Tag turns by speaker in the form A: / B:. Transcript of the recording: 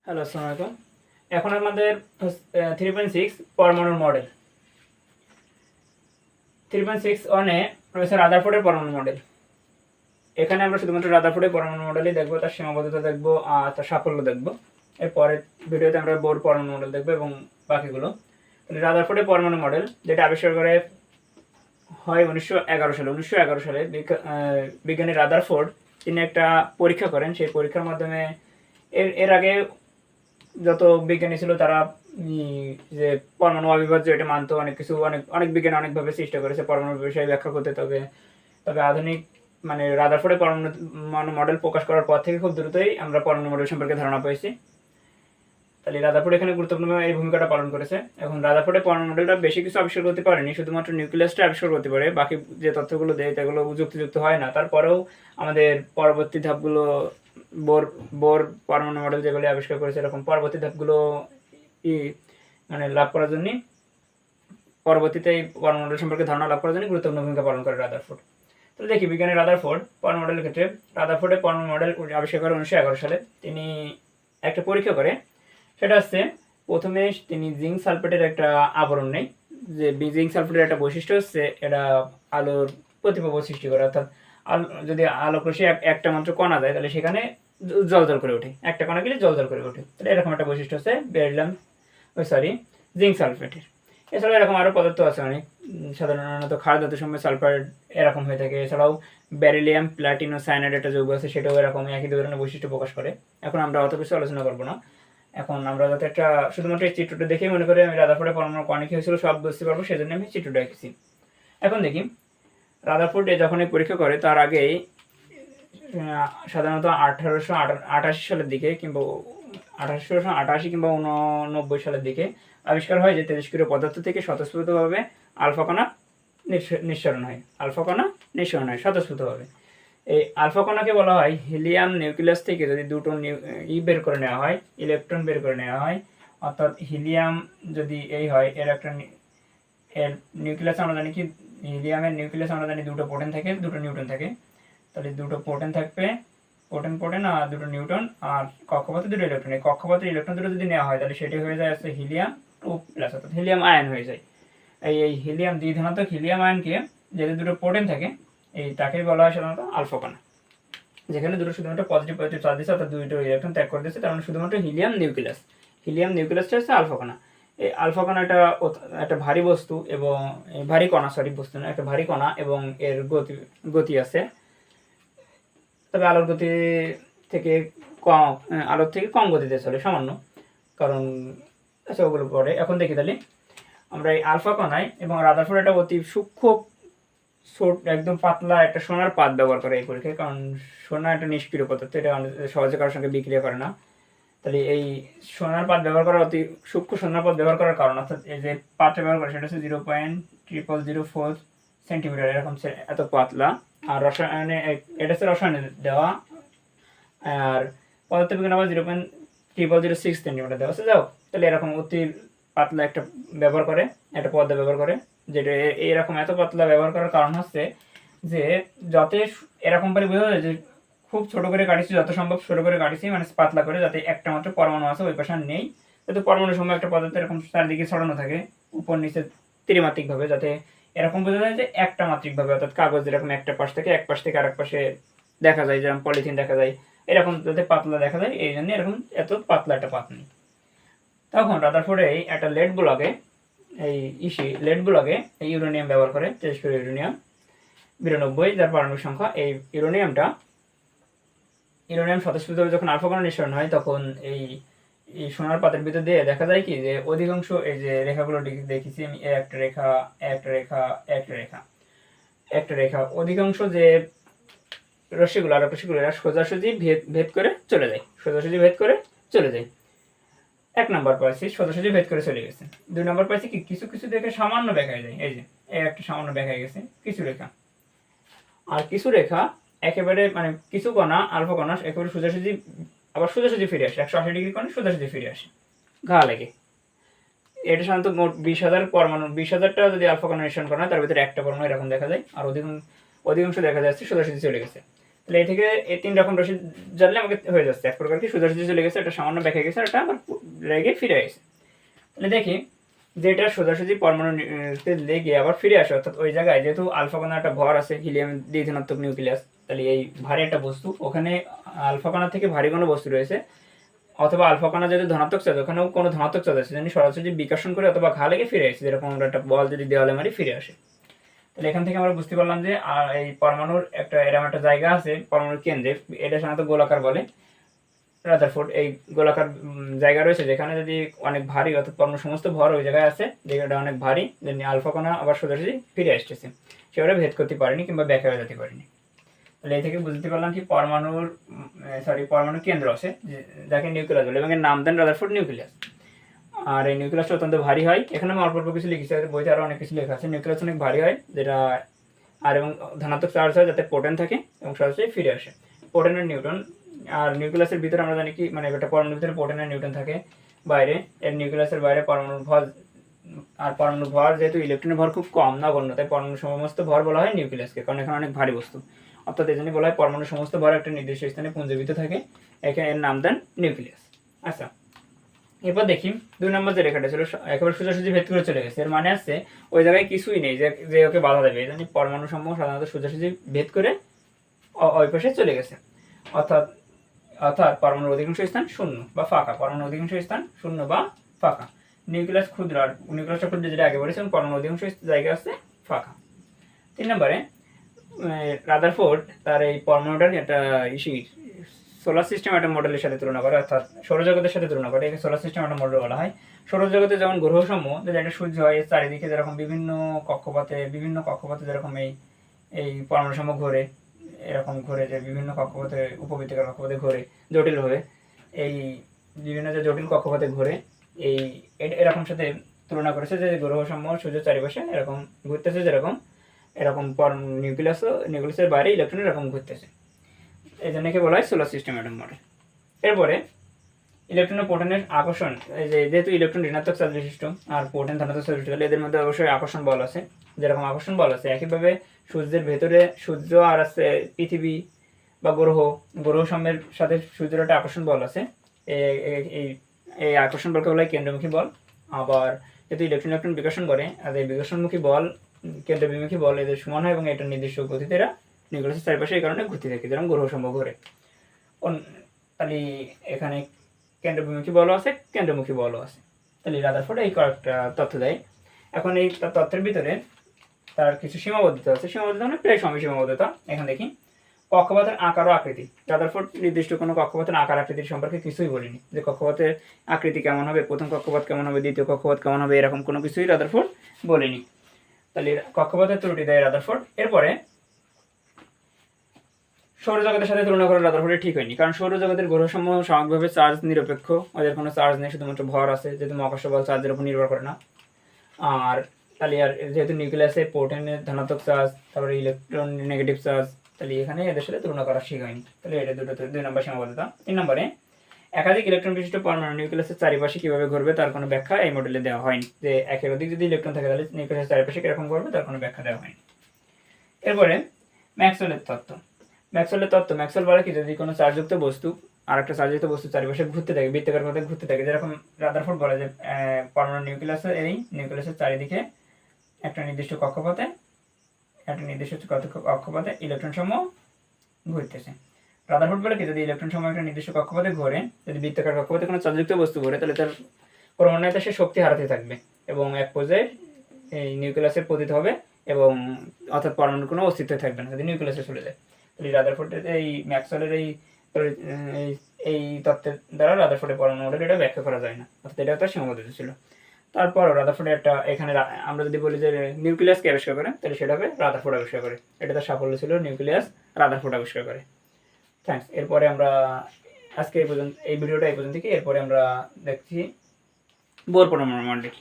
A: Hello, আসসালামু আলাইকুম। এখন আমাদের 3.6 পরমাণুর মডেল। 3.6 অনে রয়েছে রাদারফোর্ডের পরমাণু মডেল। এখানে আমরা শুধুমাত্র রাদারফোর্ডের পরমাণু মডেলই দেখবো, তার সীমাবদ্ধতা দেখবো আর তার সাফল্য দেখবো। এরপরের ভিডিওতে আমরা বোর পরমাণু মডেল দেখবো এবং বাকিগুলো। রাদারফোর্ডের পরমাণু মডেল যেটা আবিষ্কার করে হয় 1911 সালে। 1911 সালে বিজ্ঞানী রাদারফোর্ড তিনি একটা পরীক্ষা করেন। সেই পরীক্ষার মাধ্যমে এর আগে যত বিজ্ঞানী ছিল তারা যে পরমাণু অবিভাজ্য এটা মানতো, অনেক কিছু অনেক বিজ্ঞানী অনেকভাবে চেষ্টা করেছে পরমাণু বিষয়ে ব্যাখ্যা করতে। তবে আধুনিক রাদারফোর্ডের পরমাণু মডেল প্রকাশ করার পর থেকে খুব দ্রুতই আমরা পরমাণু মডেল সম্পর্কে ধারণা পেয়েছি। তাহলে রাদারফোর্ড এখানে গুরুত্বপূর্ণ এই ভূমিকাটা পালন করেছে। এখন রাদারফোর্ডের পরমাণু মডেলটা বেশি কিছু আবিষ্কার করতে পারেনি, শুধুমাত্র নিউক্লিয়াসটা আবিষ্কার করতে পারে। বাকি যে তথ্যগুলো দেয় সেগুলো যুক্তিযুক্ত হয় না। তারপরেও আমাদের পরবর্তী ধাপগুলো বোর পরমাণু মডেল যেগুলি আবিষ্কার করেছে, এরকম পরবর্তী ধাপগুলো লাভ করার জন্য, পরবর্তীতে এই পরমাণু মডেল সম্পর্কে ধারণা লাভ করার জন্য গুরুত্বপূর্ণ ভূমিকা পালন করে রাদারফোর্ড। তো দেখি বিজ্ঞানী রাদারফোর্ড পরমাণু মডেলের ক্ষেত্রে রাদারফোর্ডের পরমাণু মডেল আবিষ্কার করে 1911 সালে। তিনি একটা পরীক্ষা করে, সেটা হচ্ছে প্রথমে তিনি জিঙ্ক সালফেটের একটা আবরণ নেই। যে জিঙ্ক সালফেটের একটা বৈশিষ্ট্য হচ্ছে এটা আলোর প্রতিপ্রভ সৃষ্টি করে, অর্থাৎ যদি আলোক রশ্মি একটা মাত্র কণা যায় তাহলে সেখানে জল করে ওঠে, একটা কণা গেলে জল করে ওঠে। তাহলে এরকম একটা বৈশিষ্ট্য হচ্ছে জিঙ্ক সালফেটের। এছাড়াও এরকম আরও পদার্থ আছে অনেক, সাধারণত ক্ষার ধাতু সময় সালফার এরকম হয়ে থাকে। এছাড়াও ব্যারিলিয়াম, প্লাটিনাম, সায়ানাইড একটা যৌগ আছে, সেটাও এরকম একই ধরনের বৈশিষ্ট্য প্রকাশ করে। এখন আমরা অত কিছু আলোচনা করবো না। এখন আমরা যাতে একটা শুধুমাত্র এই চিত্রটা দেখেই মনে করি আমি রাদারফোর্ডের পরমাণু কণা কি হয়েছিল সব বুঝতে পারবো, সেজন্য আমি চিত্রটা এঁকেছি। এখন দেখি রাদারফোর্ড যখন এই পরীক্ষা করে তার আগেই সাধারণত 1888 সালের দিকে কিংবা 1888 কিংবা 1999 সালের দিকে আবিষ্কার হয় যে তেজস্ক্রিয় পদার্থ থেকে স্বতঃস্ফূর্তভাবে আলফা কণা নিঃসরণ হয়। স্বতঃস্ফূর্তভাবে। এই আলফা কণাকে বলা হয় হিলিয়াম নিউক্লিয়াস থেকে যদি দুটো বের করে নেওয়া হয়, ইলেকট্রন বের করে নেওয়া হয়, অর্থাৎ হিলিয়াম যদি এই হয় এর একটা এর নিউক্লিয়াস আমরা জানি কি, হিলিয়ামের নিউক্লিয়াস আমরা জানি দুটো প্রোটন থাকে, দুটো নিউট্রন থাকে। তাহলে দুটো প্রোটন থাকবে, প্রোটন আর দুটো নিউট্রন, আর কক্ষপথে দুটো ইলেকট্রন। এই কক্ষপথের ইলেকট্রন দুটো যদি নেওয়া হয় তাহলে সেটি হয়ে যায় আছে হিলিয়াম 2+, অর্থাৎ হিলিয়াম আয়ন হয়ে যায়। এই হিলিয়াম দ্বিধনাত্মক হিলিয়াম আয়নকে যেহেতু দুটো প্রোটন থাকে তাকেই বলা হয় সাধারণত আলফা কণা। যেখানে দুটো শুধুমাত্র পজিটিভ চার্জ দিচ্ছে, অর্থাৎ দুটো ইলেকট্রন ত্যাগ করে দিচ্ছে, তার মানে শুধুমাত্র হিলিয়াম নিউক্লিয়াসটা হচ্ছে আলফা কণা। এই আলফা কণা একটা ভারী বস্তু এবং ভারী কণা, বস্তু না, একটা ভারী কণা এবং এর গতি আছে, তবে আলোর থেকে কম গতিতে চলে সামান্য, কারণ আচ্ছা ওগুলো পরে। এখন দেখি তাহলে আমরা এই আলফা কণায় এবং রাদারফোর্ড একটা অতি সূক্ষ্ম একদম পাতলা একটা সোনার পাত ব্যবহার করে এই পরীক্ষায়, কারণ সোনা একটা নিষ্ক্রিয় পদার্থ, এটা সহজে কারোর সঙ্গে বিক্রিয়া করে না। তাহলে এই সোনার পাত ব্যবহার করা, অতি সূক্ষ্ম সোনার পাত ব্যবহার করার কারণ, অর্থাৎ এই যে পাতটা ব্যবহার করে সেটা হচ্ছে 0.0004 সেন্টিমিটার, এরকম এত পাতলা। আর রসায়নে এটা হচ্ছে রসায়নে দেওয়া, আর পদার্থবিজ্ঞান আবার 0.0006 সেন্টিমিটার দেওয়া আছে। যাও তাহলে এরকম অতি পাতলা একটা পর্দা ব্যবহার করে, যেটা এরকম এত পাতলা ব্যবহার করার কারণ হচ্ছে যে যাতে এরকম করে বোঝা যায় যে খুব ছোট করে কাটিছি, যত সম্ভব ছোট করে কাটিছি, মানে পাতলা করে, যাতে একটা মাত্র পরমাণু আছে ওই পাশে নেই, যাতে পরমাণু সময় একটা পদার্থ এরকম চারদিকে ছড়ানো থাকে উপর নিচে ত্রিমাত্রিকভাবে, যাতে এরকম বোঝা যায় যে একটা মাত্রিকভাবে, অর্থাৎ কাগজ যেরকম একটা পাশ থেকে আরেক পাশে দেখা যায়, যেরকম পলিথিন দেখা যায়, এরকম যাতে পাতলা দেখা যায়, এই জন্য এরকম এত পাতলা একটা পাত নেই। তখন রাদারফোর্ড একটা লেড ব্লকে এই ইউরেনিয়াম ব্যবহার করে, তেজস্ক্রিয় ইউরেনিয়াম 92, যার পারমাণবিক সংখ্যা। এই ইউরেনিয়াম স্বতঃস্ফূর্তভাবে যখন আলফা কণা নিঃসরণ হয় তখন এই সোনার পাতের ভিতর দিয়ে দেখা যায় কি যে অধিকাংশ এই যে রেখাগুলো দেখেছি আমি, একটা রেখা অধিকাংশ যে আলোক রশ্মিগুলো এরা সোজাসুজি ভেদ করে চলে যায়। 1 নম্বর পাইছি সোজাসুজি ভেদ করে চলে গেছে। 2 নম্বর পাইছি কি কিছু রেখা সামান্য বেঁকায় যায়, এই যে একটা সামান্য বেঁকায় গেছে কিছু রেখা, আর কিছু রেখা একেবারে মানে কিছু কণা আলফা কণা একেবারে সোজাসুজি ফিরে আসে, 180 ডিগ্রি কোণে সোজাসুজি ফিরে আসে, ঘা লাগে। এটা সাধারণত মোট 20,000 পরমাণু, 20,000টা যদি আলফা কণা নিঃসরণ করা হয় তার ভিতরে একটা পরমাণু এরকম দেখা যায়, আর অধিকাংশ দেখা যাচ্ছে সোজাসুজি চলে গেছে। তাহলে এই থেকে এই 3 রকম রশি জানলে আমাকে হয়ে যাচ্ছে। এক প্রকার কি সোজাসুজি চলে গেছে, এটা সামান্য বেঁকে গেছে, এটা আবার লেগে ফিরে আসে। তাহলে দেখি যে এটা সোজাসুজি পরমাণুতে লেগে আবার ফিরে আসে, অর্থাৎ ওই জায়গায় যেহেতু আলফা কণা একটা ভর আছে, হিলিয়াম 2 ধনাত্মক নিউক্লিয়াস, তাহলে এই ভারী একটা বস্তু, ওখানে আলফা কণা থেকে ভারী কোনো বস্তু রয়েছে, অথবা আলফা কণা যদি ধনাত্মক চার্জ, ওখানেও কোনো ধনাত্মক চার্জ আছে, যদি সরাসরি বিকর্ষণ করে অথবা ঘা লেগে ফিরে আসে, যেরকম আমরা একটা বল যদি দেওয়ালে মারি ফিরে আসে। তাহলে এখান থেকে আমরা বুঝতে পারলাম যে এই পরমাণুর একটা এরকম একটা জায়গা আছে পরমাণুর কেন্দ্রে, এটা সাধারণত গোলাকার বলে রাদারফোর্ড। এই গোলাকার জায়গা রয়েছে যেখানে যদি অনেক ভারী, অর্থাৎ পরমাণুর সমস্ত ভর ওই জায়গায় আছে, জায়গাটা অনেক ভারী, যেমনি আলফা কণা আবার সোজাসুজি ফিরে আসতেছে, সেটা ভেদ করতে পারেনি কিংবা ব্যাখ্যা হয়ে যেতে পারেনি। তাহলে এই থেকে বুঝতে পারলাম কি পরমাণুর কেন্দ্র আছে যাকে নিউক্লিয়াস বলে, এবং এর নাম দেন রাদারফোর্ড নিউক্লিয়াস। আর এই নিউক্লিয়াসটা অত্যন্ত ভারী হয়, এখানে আমি অল্প অল্প কিছু লিখেছি, বইতে আরও অনেক কিছু লেখা আছে। নিউক্লিয়াস অনেক ভারী হয়, যেটা আর এবং ধনাত্মক চার্জ হয় যাতে প্রোটন থাকে এবং সরাসরি ফিরে আসে। প্রোটনের নিউটন, আর নিউক্লিয়াসের ভিতরে আমরা জানি কি, মানে একটা পরমাণুর ভিতরে প্রোটনের নিউটন থাকে, বাইরে এর নিউক্লিয়াসের বাইরে পরমাণুর ভর, আর পরমাণুর ভর যেহেতু ইলেকট্রনের ভর খুব কম নগণ্য, তাই পরমাণুর সমস্ত ভর বলা হয় নিউক্লিয়াসকে, কারণ এখানে অনেক ভারী বস্তু, অর্থাৎ এই জন্য বলা হয় পরমাণুর সমস্ত ভর একটা নির্দিষ্ট স্থানে পুঞ্জীভূত থাকে, এখানে এর নাম দেন নিউক্লিয়াস। আচ্ছা, এরপর দেখি 2 নম্বর যে রেখাটা ছিল একেবারে সোজাসুজি ভেদ করে চলে গেছে, এর মানে আছে ওই জায়গায় কিছুই নেই যে ওকে বাধা দেবে, এই জন্য পরমাণু সমূহ সাধারণত সোজাসুজি ভেদ করে ওই পাশে চলে গেছে, অর্থাৎ পরমাণুর অধিকাংশ স্থান শূন্য বা ফাঁকা, পরমাণুর অধিকাংশ স্থান শূন্য বা ফাঁকা। নিউক্লিয়াস ক্ষুদ্র, আর নিউক্লিয়াসটা ক্ষুদ্র যেটা আগে বলেছিলাম, পরমাণুর অধিকাংশ জায়গা আছে ফাঁকা। 3 নম্বরে রাদারফোর্ড তার এই পরমাণুটার একটা সোলার সিস্টেম একটা মডেলের সাথে তুলনা করে, অর্থাৎ সৌরজগতের সাথে তুলনা করে, একে সোলার সিস্টেম একটা মডেল বলা হয়। সৌরজগতে যেমন গ্রহসমূহ, যদি একটা সূর্য হয়, এর চারিদিকে যেরকম বিভিন্ন কক্ষপথে যেরকম এই পরমাণুসমূহ ঘোরে, এরকম ঘোরে যে বিভিন্ন কক্ষপথে, উপবৃত্তাকার কক্ষপথে ঘোরে জটিলভাবে, এই বিভিন্ন যে জটিল কক্ষপথে ঘোরে, এই এরকম সাথে তুলনা করেছে যে গ্রহসমূহ সূর্যের চারিপাশে এরকম ঘুরতেছে, যেরকম এরকম নিউক্লিয়াসের বাইরে ইলেকট্রন এরকম ঘুরতেছে, এই জন্য একে বলা হয় সোলার সিস্টেম অ্যাটম মডেল। এরপরে ইলেকট্রন ও প্রোটনের আকর্ষণ, যেহেতু ইলেকট্রন ঋণাত্মক চার্জ বিশিষ্ট আর প্রোটন ধনাত্মক চার্জ বিশিষ্ট, এদের মধ্যে অবশ্যই আকর্ষণ বল আছে, যেরকম আকর্ষণ বল আছে একইভাবে সূর্যের ভেতরে সূর্য আর আছে পৃথিবী বা গ্রহসমূহের সাথে সূর্যের একটা আকর্ষণ বল আছে, এই আকর্ষণ বলকে বলা হয় কেন্দ্রমুখী বল। আবার যেহেতু ইলেকট্রন বিকর্ষণ করে, আর এই বিকর্ষণমুখী বল কেন্দ্রবিমুখী বল এদের সমান হয়, এবং এটা নির্দিষ্ট গতিতে এরা নিউক্লিয়াসের চারপাশে এই কারণে ঘুরতে থাকে, যেরকম গ্রহসমূহ ঘোরে। তাহলে এখানে কেন্দ্রবিমুখী বলও আছে, কেন্দ্রমুখী বলও আছে। তাহলে রাদারফোর্ড এই কয়েকটা তথ্য দেয়। এখন এই তথ্যের ভিতরে তার কিছু সীমাবদ্ধতা আছে, সীমাবদ্ধতা মানে প্রায় সময় সীমাবদ্ধতা। এখন দেখি কক্ষপথের আকার ও আকৃতি। রাদারফোর্ড নির্দিষ্ট কোনো কক্ষপথের আকার আকৃতির সম্পর্কে কিছুই বলিনি, যে কক্ষপথের আকৃতি কেমন হবে, প্রথম কক্ষপথ কেমন হবে, দ্বিতীয় কক্ষপথ কেমন হবে, এরকম কোনো কিছুই রাদারফোর্ড বলিনি। তাহলে কক্ষপথের ত্রুটি দেয় রাদারফোর্ড। এরপরে সৌরজগতের সাথে তুলনা করে রাদারফোর্ডের ঠিক হয়নি, কারণ সৌরজগতের গ্রহসমূহ সামগ্রিকভাবে চার্জ নিরপেক্ষ, ওদের কোনো চার্জ নেই, শুধুমাত্র ভর আছে, যেহেতু মহাকর্ষ বল চার্জের উপর নির্ভর করে না। আর তাহলে আর যেহেতু নিউক্লিয়াসে প্রোটনের ধনাত্মক চার্জ, তারপরে ইলেকট্রন নেগেটিভ চার্জ, তাহলে এখানে এদের সাথে তুলনা করা ঠিক হয়নি। তাহলে এটা 2 নম্বর সীমাবদ্ধতা। 3 নম্বরে একাধিক ইলেকট্রন বিশিষ্ট পরমাণু নিউক্লিয়াসের চারিপাশে কিভাবে ঘুরবে তার কোনো ব্যাখ্যা এই মডেলে দেওয়া হয়নি, যে একের অধিক যদি ইলেকট্রন থাকে তাহলে নিউক্লিয়াসের চারিপাশে কিরকম ঘুরবে তার কোনো ব্যাখ্যা দেওয়া হয়নি। এরপরে ম্যাক্সওয়েলের তত্ত্ব। ম্যাক্সওয়েল বলে কি, যদি কোনো চার্জযুক্ত বস্তু আর একটা চার্জযুক্ত বস্তু চারিপাশে ঘুরতে থাকে, বৃত্তাকার পথে ঘুরতে থাকে, যেরকম রাদারফোর্ড বলে যে পরমাণু নিউক্লিয়াসের চারিদিকে একটা নির্দিষ্ট কক্ষপথে ইলেকট্রন সমূহ ঘুরতেছে। রাদারফোর্ড বলে কি, যদি ইলেকট্রন সমূহ একটা নির্দিষ্ট কক্ষপথে ঘোরে, যদি বৃত্তাকার কক্ষপথে কোনো চার্জযুক্ত বস্তু ঘোরে, তাহলে তার ক্রমান্বয়ে সে শক্তি হারাতে থাকবে এবং এক পর্যায়ে এই নিউক্লিয়াসে পতিত হবে, এবং অর্থাৎ পরমাণুর কোনো অস্তিত্ব থাকবে না যদি নিউক্লিয়াসে চলে যায়। তাহলে রাদারফোর্ডের এই ম্যাক্সওয়েলের এই তত্ত্বের দ্বারা রাদারফোর্ডের পরমাণু মডেল এটা ব্যাখ্যা করা যায় না, অর্থাৎ এটা একটা সীমাবদ্ধতা ছিল। তারপরও রাদারফোর্ডের একটা, এখানে আমরা যদি বলি যে নিউক্লিয়াসকে আবিষ্কার করে, তাহলে সেটা হবে রাদারফোর্ড আবিষ্কার করে, এটা তার সাফল্য ছিল, নিউক্লিয়াস রাদারফোর্ড আবিষ্কার করে। থ্যাঙ্কস। এরপরে আমরা আজকে এই ভিডিওটা এই পর্যন্ত থেকে, এরপরে আমরা দেখছি বোর পরমাণু মডেল।